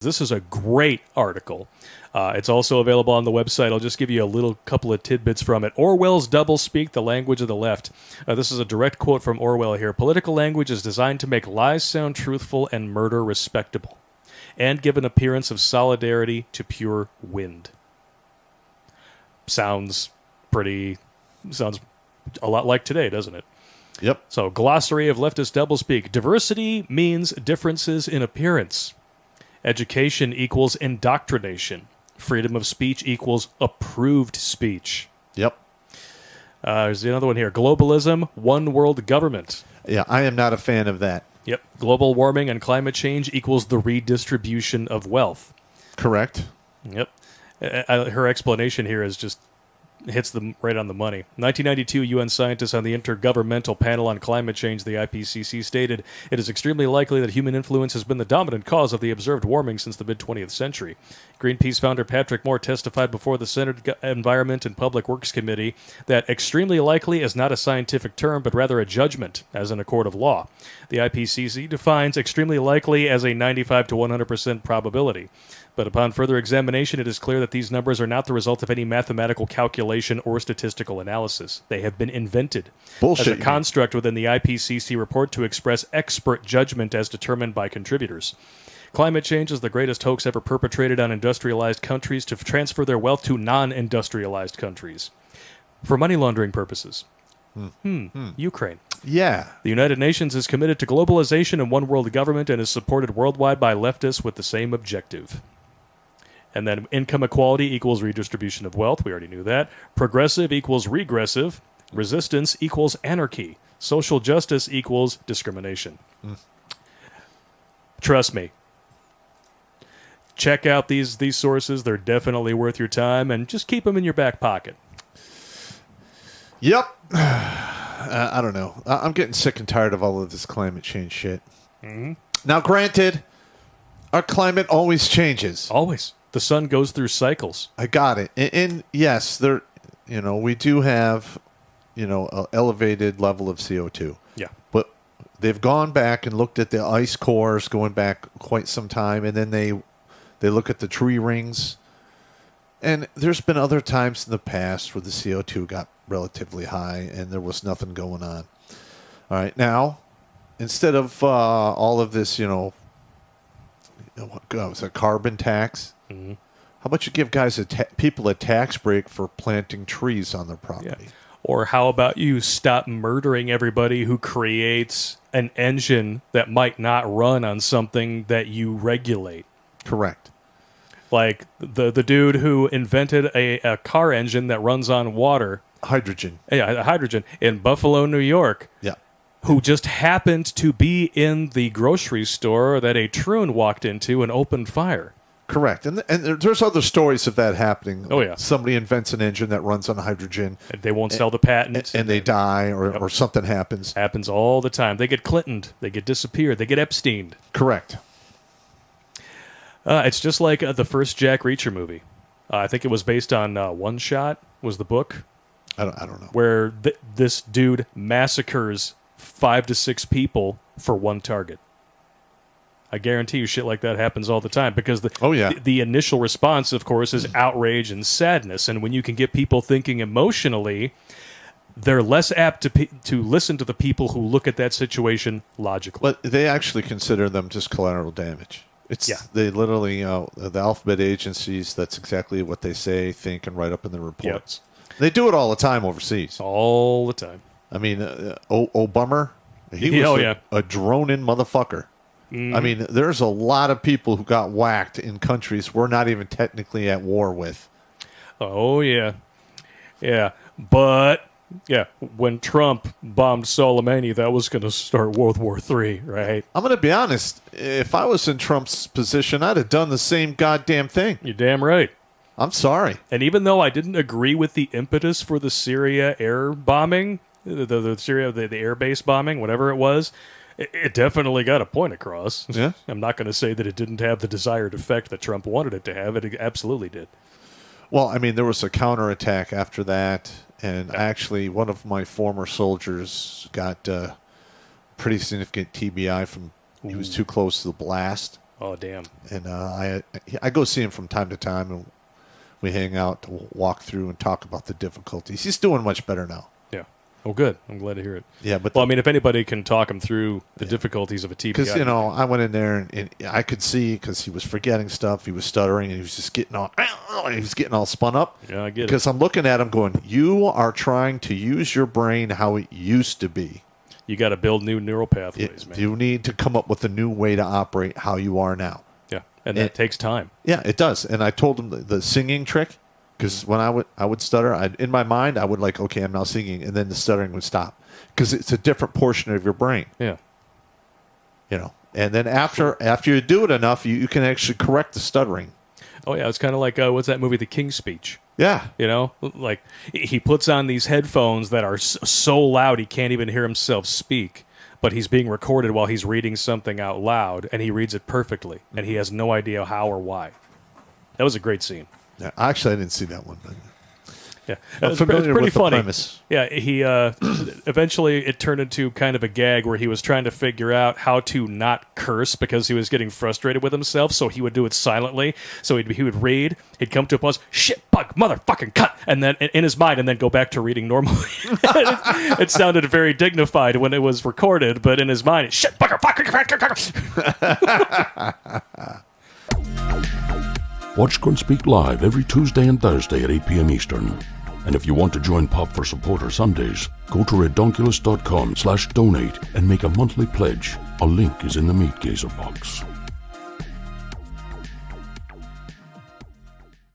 This is a great article. It's also available on the website. I'll just give you a little couple of tidbits from it. Orwell's Doublespeak, the language of the left. This is a direct quote from Orwell here. Political language is designed to make lies sound truthful and murder respectable, and give an appearance of solidarity to pure wind. Sounds a lot like today, doesn't it? Yep. So, glossary of leftist doublespeak. Diversity means differences in appearance. Education equals indoctrination. Freedom of speech equals approved speech. Yep. There's another one here. Globalism, one world government. Yeah, I am not a fan of that. Yep. Global warming and climate change equals the redistribution of wealth. Correct. Yep. Her explanation here is just hits them right on the money. 1992, UN scientists on the Intergovernmental Panel on Climate Change, the IPCC, stated, "It is extremely likely that human influence has been the dominant cause of the observed warming since the mid-20th century." Greenpeace founder Patrick Moore testified before the Senate Environment and Public Works Committee that extremely likely is not a scientific term, but rather a judgment, as in a court of law. The IPCC defines extremely likely as a 95 to 100% probability. But upon further examination, it is clear that these numbers are not the result of any mathematical calculation or statistical analysis. They have been invented Bullshit, as a construct within the IPCC report to express expert judgment as determined by contributors. Climate change is the greatest hoax ever perpetrated on industrialized countries to transfer their wealth to non-industrialized countries for money laundering purposes. Ukraine. Yeah. The United Nations is committed to globalization and one world government and is supported worldwide by leftists with the same objective. And then income equality equals redistribution of wealth. We already knew that. Progressive equals regressive. Resistance equals anarchy. Social justice equals discrimination. Trust me. Check out these sources. They're definitely worth your time, and just keep them in your back pocket. Yep. I don't know. I'm getting sick and tired of all of this climate change shit. Mm-hmm. Now, granted, our climate always changes. Always. The sun goes through cycles. I got it. And yes, we do have, an elevated level of CO2. Yeah. But they've gone back and looked at the ice cores going back quite some time, and then they look at the tree rings. And there's been other times in the past where the CO2 got relatively high and there was nothing going on. All right. Now, instead of all of this, was a carbon tax? Mm-hmm. How about you give people a tax break for planting trees on their property? Yeah. Or how about you stop murdering everybody who creates an engine that might not run on something that you regulate? Correct. Like the dude who invented a car engine that runs on water. Hydrogen. Yeah, hydrogen in Buffalo, New York. Yeah. Who just happened to be in the grocery store that a troon walked into and opened fire. Correct. And there's other stories of that happening. Oh, yeah. Somebody invents an engine that runs on hydrogen. And they won't sell the patent. And they die or something happens. Happens all the time. They get Clintoned. They get disappeared. They get Epsteined. Correct. It's just like the first Jack Reacher movie. I think it was based on One Shot was the book. I don't know. Where this dude massacres 5 to 6 people for one target. I guarantee you shit like that happens all the time because the initial response, of course, is outrage and sadness. And when you can get people thinking emotionally, they're less apt to listen to the people who look at that situation logically. But they actually consider them just collateral damage. They literally, the alphabet agencies, that's exactly what they say, think, and write up in their reports. Yep. They do it all the time overseas. All the time. I mean, Obama, he was a drone-in motherfucker. Mm. I mean, there's a lot of people who got whacked in countries we're not even technically at war with. Oh, yeah. Yeah. But, when Trump bombed Soleimani, that was going to start World War III, right? I'm going to be honest. If I was in Trump's position, I'd have done the same goddamn thing. You're damn right. I'm sorry. And even though I didn't agree with the impetus for the Syria air bombing, the Syria, the air base bombing, whatever it was, it definitely got a point across. Yeah. I'm not going to say that it didn't have the desired effect that Trump wanted it to have. It absolutely did. Well, I mean, there was a counterattack after that, and actually one of my former soldiers got pretty significant TBI from he was too close to the blast. Oh, damn. And I go see him from time to time, and we hang out to walk through and talk about the difficulties. He's doing much better now. Yeah. Oh, good. I'm glad to hear it. Yeah, but well, I mean, if anybody can talk him through the difficulties of a TBI. because I went in there and I could see because he was forgetting stuff, he was stuttering, and he was just getting all spun up. Yeah, I get it. Because I'm looking at him going, you are trying to use your brain how it used to be. You got to build new neural pathways, man. You need to come up with a new way to operate how you are now. Yeah, and that takes time. Yeah, it does. And I told him the singing trick, because when I would stutter, in my mind, I would like, okay, I'm now singing, and then the stuttering would stop. Because it's a different portion of your brain. Yeah. And then after you do it enough, you can actually correct the stuttering. Oh, yeah, it's kind of like, what's that movie, The King's Speech? Yeah. Like he puts on these headphones that are so loud he can't even hear himself speak, but he's being recorded while he's reading something out loud, and he reads it perfectly, and he has no idea how or why. That was a great scene. Yeah, actually, I didn't see that one. But yeah, I'm it's familiar pretty with the funny. premise. Yeah, he eventually it turned into kind of a gag where he was trying to figure out how to not curse because he was getting frustrated with himself. So he would do it silently. So he would read. He'd come to a pause. Shit, bug, motherfucking cut, and then in his mind, and then go back to reading normally. it sounded very dignified when it was recorded, but in his mind, it's shit, bugger, fucking. Watch Grunt Speak live every Tuesday and Thursday at 8 p.m. Eastern. And if you want to join Pop for Supporter Sundays, go to redonkulous.com/donate and make a monthly pledge. A link is in the Meat Gazer box.